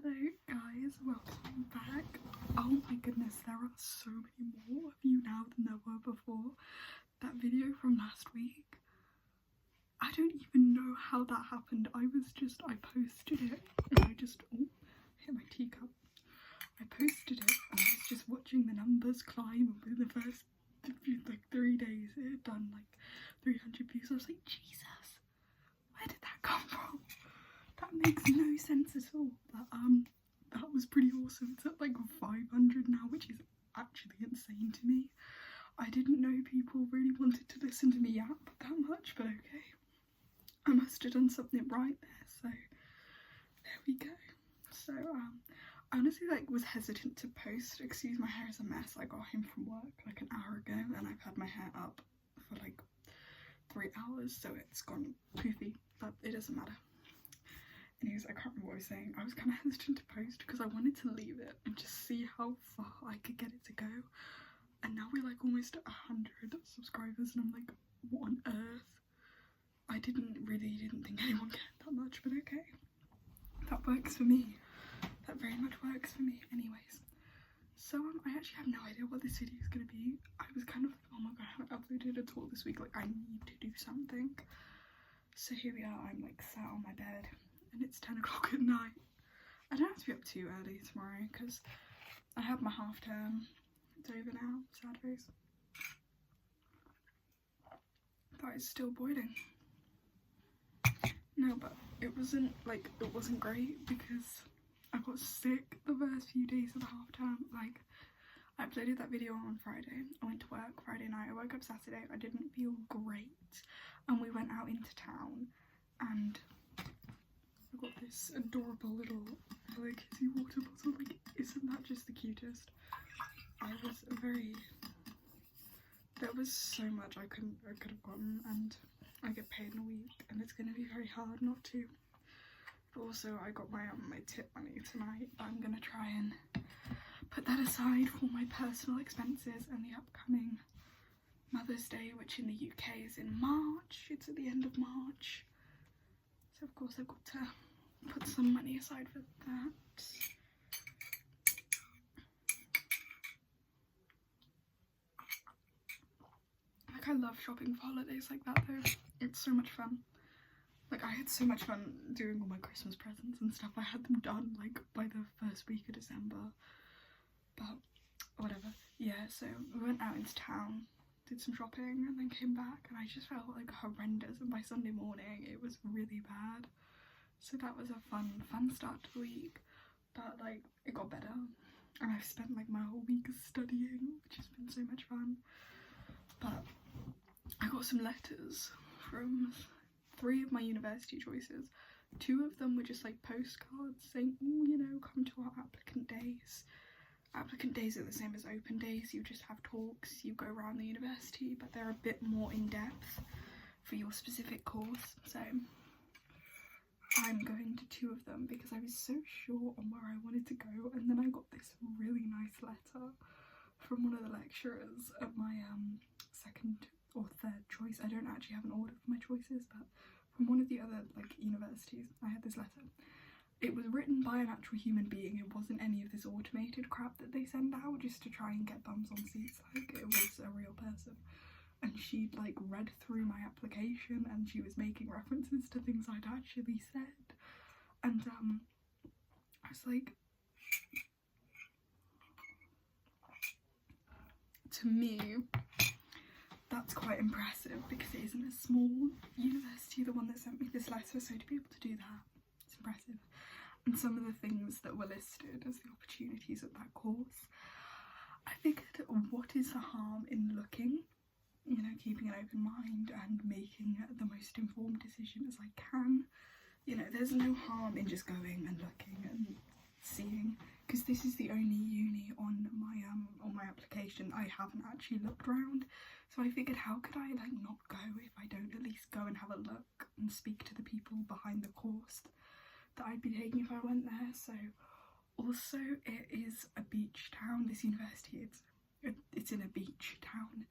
Hello guys, welcome back. Oh my goodness, there are so many more of you now than there were before. That video from last week, I don't even know how that happened. I posted it and I just, oh, hit my teacup. I posted it and I was just watching the numbers climb, and within the first like 3 days it had done like 300 views. I was like, Jesus, where did that come from? That makes no sense at all. But that was pretty awesome. It's at like 500 now, which is actually insane to me. I didn't know people really wanted to listen to me yap that much, but okay. I must have done something right there, so there we go. So I honestly was hesitant to post. Excuse, my hair is a mess. I got home from work like an hour ago and I've had my hair up for like 3 hours, so it's gone poofy, but it doesn't matter. Anyways, I can't remember what I was saying. I was kind of hesitant to post because I wanted to leave it and just see how far I could get it to go. And now we're like almost at 100 subscribers and I'm like, what on earth? I didn't think anyone cared that much, but okay. That works for me. That very much works for me. Anyways, so I actually have no idea what this video is going to be. I was kind of like, oh my god, I haven't uploaded at all this week. Like, I need to do something. So here we are. I'm like sat on my bed. And it's 10 o'clock at night. I don't have to be up too early tomorrow because I have my half term. It's over now, sad face. That is still boiling. No, but it wasn't great because I got sick the first few days of the half term. Like, I uploaded that video on Friday. I went to work Friday night. I woke up Saturday. I didn't feel great. And we went out into town and I got this adorable little Hello Kitty water bottle. Like, isn't that just the cutest? There was so much I could have gotten, and I get paid in a week, and it's going to be very hard not to. But also, I got my tip money tonight. I'm going to try and put that aside for my personal expenses and the upcoming Mother's Day, which in the UK is in March. It's at the end of March. So of course I've got to put some money aside for that. Like, I love shopping for holidays like that though. It's so much fun. Like, I had so much fun doing all my Christmas presents and stuff. I had them done like by the first week of December. But whatever. Yeah, so we went out into town, did some shopping, and then came back and I just felt like horrendous, and by Sunday morning it was really bad. So that was a fun start to the week, but like it got better, and I've spent like my whole week studying, which has been so much fun. But I got some letters from 3 of my university choices. 2 of them were just like postcards saying, oh, you know, come to our applicant days. Applicant days are the same as open days. You just have talks, you go around the university, but they're a bit more in depth for your specific course. So I'm going to 2 of them because I was so sure on where I wanted to go, and then I got this really nice letter from one of the lecturers at my second or third choice. I don't actually have an order for my choices, but from one of the other like universities I had this letter. It was written by an actual human being. It wasn't any of this automated crap that they send out just to try and get bums on seats. Like, it was a real person. And she'd like read through my application and she was making references to things I'd actually said. And I was like, to me, that's quite impressive because it isn't a small university, the one that sent me this letter, so to be able to do that, it's impressive. And some of the things that were listed as the opportunities at that course, I figured, what is the harm in looking? You know, keeping an open mind and making the most informed decision as I can. You know, there's no harm in just going and looking and seeing, because this is the only uni on my application. I haven't actually looked around, so I figured, how could I like not go if I don't at least go and have a look and speak to the people behind the course that I'd be taking if I went there. So also, it is a beach town. This university, it's in a beach town.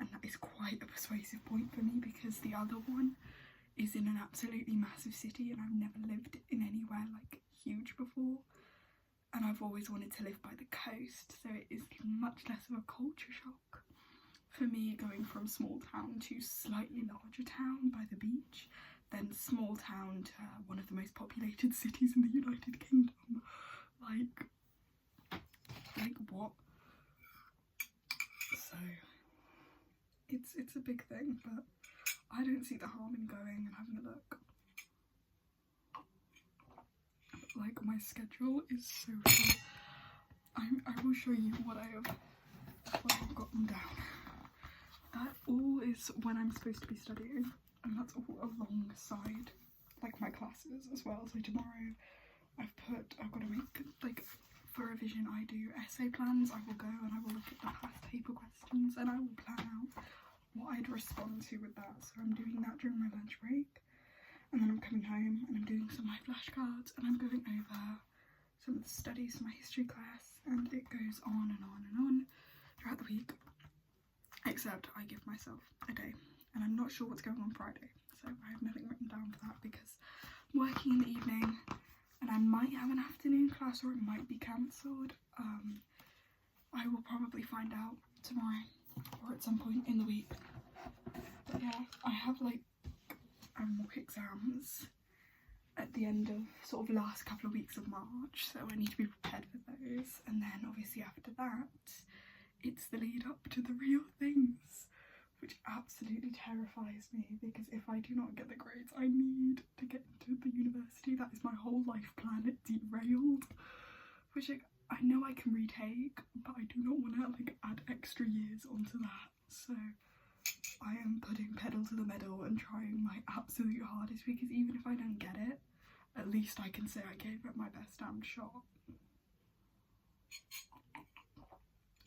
And that is quite a persuasive point for me because the other one is in an absolutely massive city and I've never lived in anywhere like huge before. I've always wanted to live by the coast, so it is much less of a culture shock for me going from small town to slightly larger town by the beach, then small town to one of the most populated cities in the United Kingdom. Like what? So it's a big thing, but I don't see the harm in going and having a look. Like, my schedule is so full. I will show you what I've gotten down. That all is when I'm supposed to be studying, and that's all alongside like my classes as well. So tomorrow I've got to make, like, for revision I do essay plans. I will go and I will look at the past paper questions and I will plan out what I'd respond to with that. So I'm doing that during my lunch break, and then I'm coming home and I'm doing some of my flashcards and I'm going over some of the studies for my history class, and it goes on and on and on throughout the week, except I give myself a day, and I'm not sure what's going on Friday, so I have nothing written down for that because I'm working in the evening and I might have an afternoon class or it might be cancelled. I will probably find out tomorrow or at some point in the week. But yeah, I have like mock exams at the end of sort of last couple of weeks of March, so I need to be prepared for those, and then obviously after that it's the lead up to the real things, which absolutely terrifies me, because if I do not get the grades I need to get into the university, that is my whole life plan derailed, which I know I can retake, but I do not want to like add extra years onto that. So I am putting pedal to the metal and trying my absolute hardest, because even if I don't get it, at least I can say I gave it my best damn shot.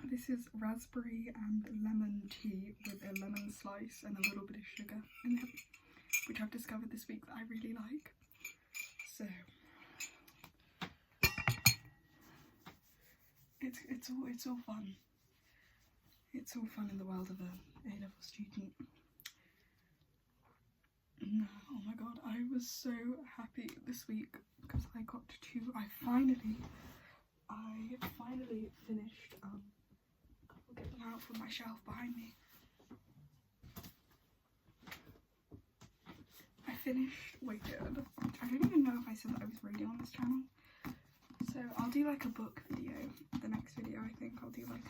This is raspberry and lemon tea with a lemon slice and a little bit of sugar in it, which I've discovered this week that I really like. So it's all fun. It's all fun in the world of a A-level student. Oh my god, I was so happy this week because I finally finished. I'll get them out from my shelf behind me. I finished Wicked. I don't even know if I said that I was reading on this channel. So I'll do like a book video. The next video I think I'll do like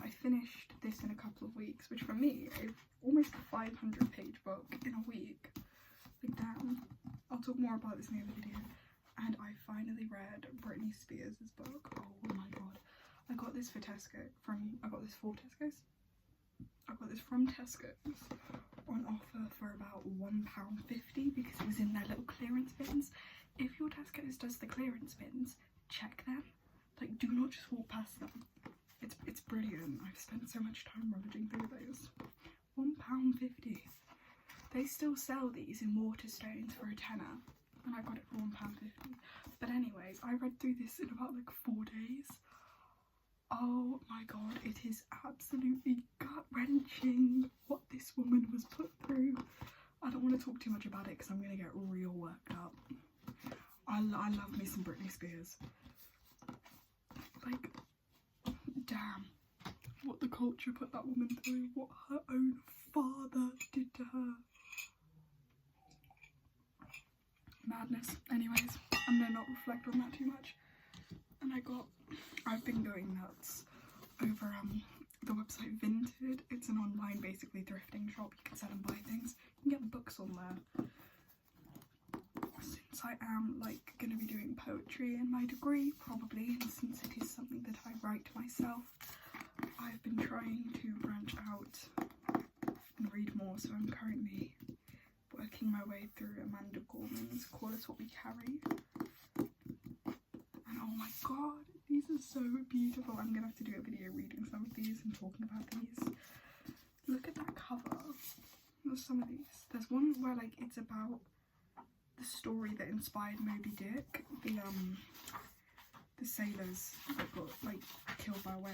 I finished this in a couple of weeks, which for me is almost a 500-page book in a week. Like, damn. I'll talk more about this in the other video. And I finally read Britney Spears' book. Oh my god. I got this for Tesco. I got this from Tesco's on offer for about £1.50 because it was in their little clearance bins. If your Tesco's does the clearance bins, check them. Like, do not just walk past them. It's brilliant. I've spent so much time rummaging through those. £1.50. They still sell these in Waterstones for a tenner, and I got it for £1.50. But anyways, I read through this in about like 4 days. Oh my god, it is absolutely gut-wrenching what this woman was put through. I don't want to talk too much about it because I'm going to get real worked up. I love me some Britney Spears. Like, damn, what the culture put that woman through, what her own father did to her. Madness. Anyways, I'm gonna not reflect on that too much. And I've been going nuts over the website Vinted. It's an online, basically, thrifting shop. You can sell and buy things. You can get books on there. Since I am like going to be doing poetry in my degree, probably, and since it is something that I write myself, I've been trying to branch out and read more. So I'm currently working my way through Amanda Gorman's Call Us What We Carry. And oh my god, these are so beautiful. I'm going to have to do a video reading some of these and talking about these. Look at that cover. There's some of these. There's one where like it's about the story that inspired Moby Dick, the sailors that got like killed by a whale.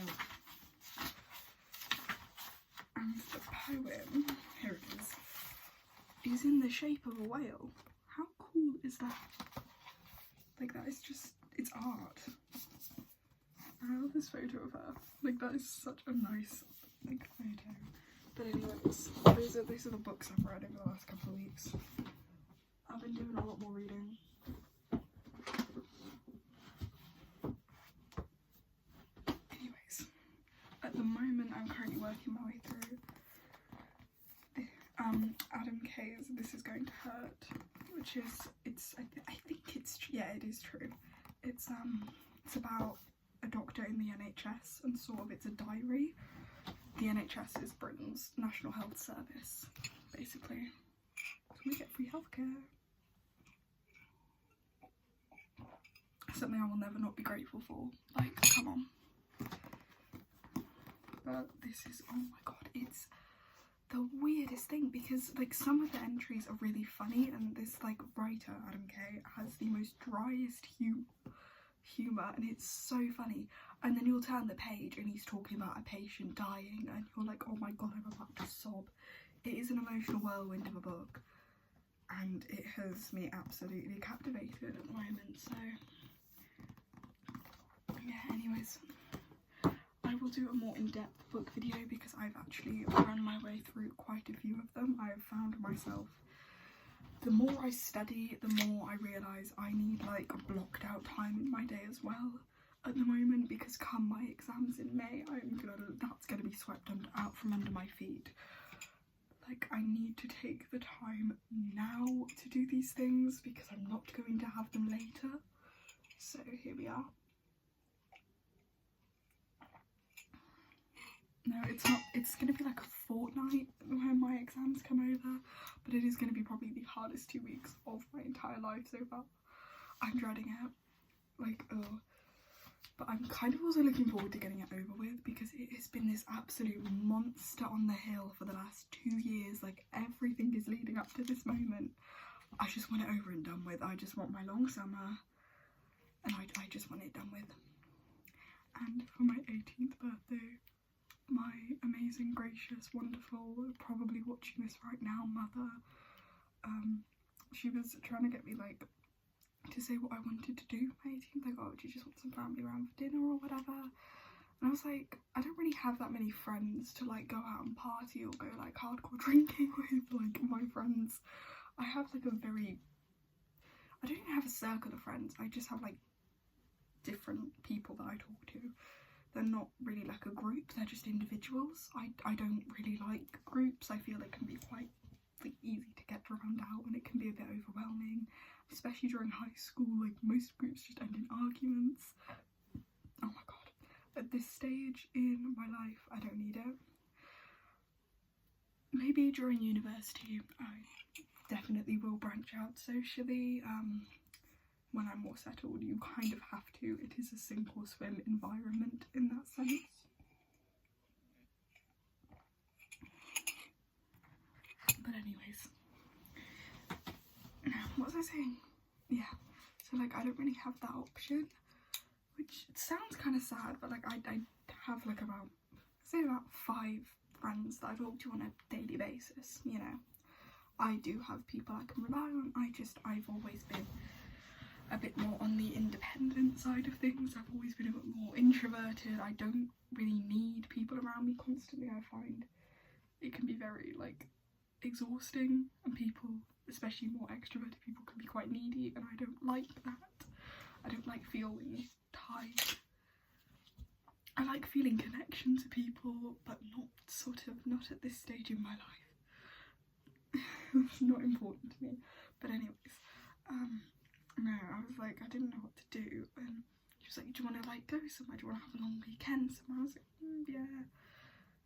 And the poem, here it is in the shape of a whale. How cool is that? Like, that is just, it's art. this photo of her. Like, that is such a nice, like, photo. But anyways, these are the books I've read over the last couple of weeks. I've been doing a lot more reading. Anyways, at the moment I'm currently working my way through Adam Kay's This Is Going to Hurt, which is, I think it's, yeah, it is true. It's about a doctor in the NHS, and sort of it's a diary. The NHS is Britain's National Health Service, basically. So we get free healthcare. Something I will never not be grateful for. Like, come on. But this is, oh my god, it's the weirdest thing, because like some of the entries are really funny, and this like writer, Adam Kay, has the most driest humour, and it's so funny. And then you'll turn the page and he's talking about a patient dying, and you're like, oh my god, I'm about to sob. It is an emotional whirlwind of a book, and it has me absolutely captivated at the moment. So yeah, anyways, I will do a more in-depth book video because I've actually run my way through quite a few of them. I've found myself, the more I study, the more I realise I need like a blocked out time in my day as well at the moment, because come my exams in May, that's gonna be swept out from under my feet. Like, I need to take the time now to do these things because I'm not going to have them later. So here we are. No, it's not. It's going to be like a fortnight when my exams come over, but it is going to be probably the hardest 2 weeks of my entire life so far. I'm dreading it. Like, oh. But I'm kind of also looking forward to getting it over with, because it has been this absolute monster on the hill for the last 2 years. Like, everything is leading up to this moment. I just want it over and done with. I just want my long summer, and I just want it done with. And for my 18th birthday, my amazing, gracious, wonderful, probably watching this right now, mother, she was trying to get me like to say what I wanted to do for my 18th. Like, oh, do you just want some family around for dinner or whatever? And I was like, I don't really have that many friends to like go out and party or go like hardcore drinking with, like my friends. I have like I don't even have a circle of friends. I just have like different people that I talk to. They're not really like a group, they're just individuals. I don't really like groups. I feel it can be quite like easy to get drowned out, and it can be a bit overwhelming, especially during high school. Like, most groups just end in arguments. Oh my god. At this stage in my life, I don't need it. Maybe during university, I definitely will branch out socially. When I'm more settled, you kind of have to. It is a sink or swim environment in that sense. But anyways, what was I saying? Yeah, so like I don't really have that option, which sounds kind of sad, but like I have like about 5 friends that I talk to on a daily basis, you know. I do have people I can rely on. I've always been a bit more on the independent side of things. I've always been a bit more introverted. I don't really need people around me constantly. I find it can be very like exhausting, and people, especially more extroverted people, can be quite needy, and I don't like that. I don't like feeling tied. I like feeling connection to people, but not at this stage in my life. It's not important to me. But anyways, no, I was like, I didn't know what to do, and she was like, do you want to like go somewhere? Do you want to have a long weekend somewhere? I was like, yeah.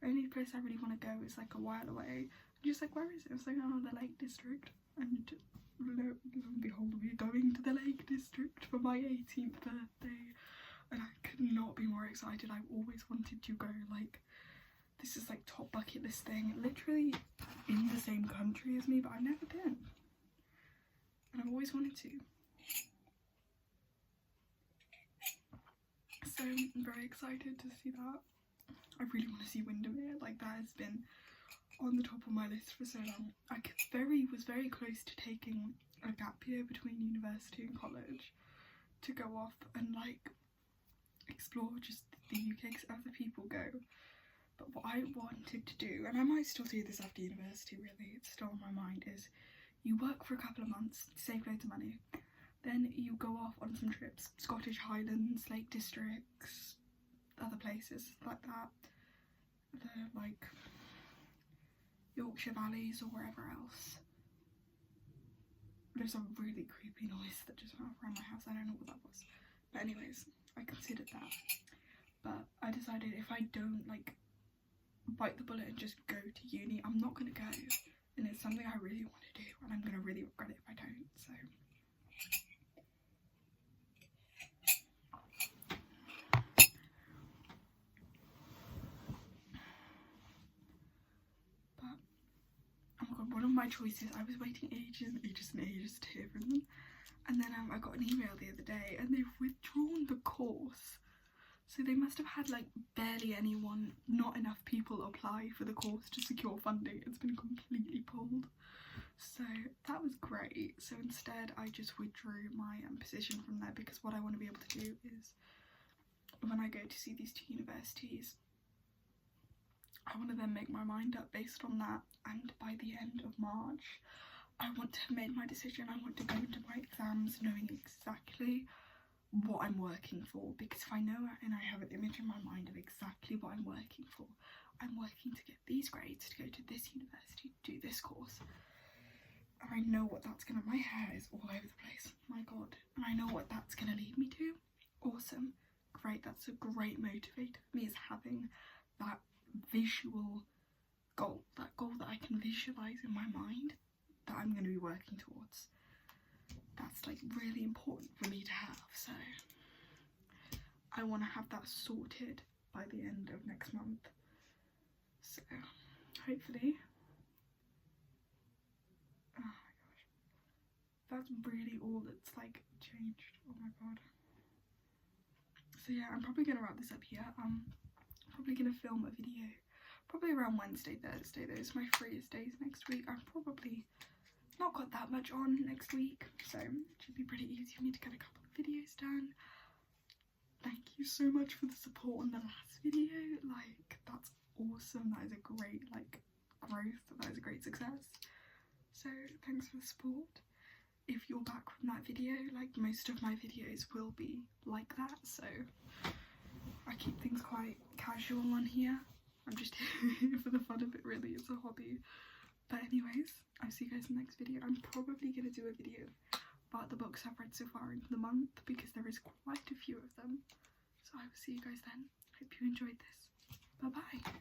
The only place I really want to go is like a while away. And she was like, where is it? I was like, oh, the Lake District. And lo and behold, we're going to the Lake District for my 18th birthday, and I could not be more excited. I've always wanted to go. Like, this is like top bucket list thing, literally in the same country as me, but I've never been, and I've always wanted to. So I'm very excited to see that. I really want to see Windermere. Like, that has been on the top of my list for so long. I was very close to taking a gap year between university and college to go off and like explore just the UK because other people go. But what I wanted to do, and I might still do this after university really, it's still on my mind, is you work for a couple of months, save loads of money, then you go off on some trips, Scottish Highlands, Lake Districts, other places like that, like Yorkshire Valleys or wherever else. There's a really creepy noise that just went off around my house, I don't know what that was. But anyways, I considered that. But I decided if I don't like bite the bullet and just go to uni, I'm not going to go. And it's something I really want to do, and I'm going to really regret it if I don't, so. But, oh my god, one of my choices, I was waiting ages and ages and ages to hear from them. And then I got an email the other day, and they've withdrawn the course. So they must have had like barely anyone, not enough people apply for the course to secure funding. It's been completely pulled. So that was great. So instead I just withdrew my position from there, because what I want to be able to do is when I go to see these two universities, I want to then make my mind up based on that, and by the end of March I want to have made my decision. I want to go into my exams knowing exactly what I'm working for, because if I know and I have an image in my mind of exactly what I'm working for, I'm working to get these grades to go to this university, to do this course, and I know what that's gonna, my hair is all over the place, my god, and I know what that's gonna lead me to. Awesome, great, that's a great motivator for me, is having that visual goal, that I can visualize in my mind that I'm going to be working towards. That's like really important for me to have, so I want to have that sorted by the end of next month. So hopefully, oh my gosh, that's really all that's like changed. Oh my god. So yeah, I'm probably going to wrap this up here. I'm probably going to film a video probably around Wednesday, Thursday. Those are my freest days next week. I've probably not got that much on next week, so it should be pretty easy for me to get a couple of videos done. Thank you so much for the support on the last video. Like, that's awesome. That is a great like growth. That is a great success. So thanks for the support. If you're back from that video, like most of my videos will be like that, so I keep things quite casual on here. I'm just here for the fun of it really, it's a hobby. But anyways, I'll see you guys in the next video. I'm probably going to do a video about the books I've read so far in the month, because there is quite a few of them. So I will see you guys then. Hope you enjoyed this. Bye bye.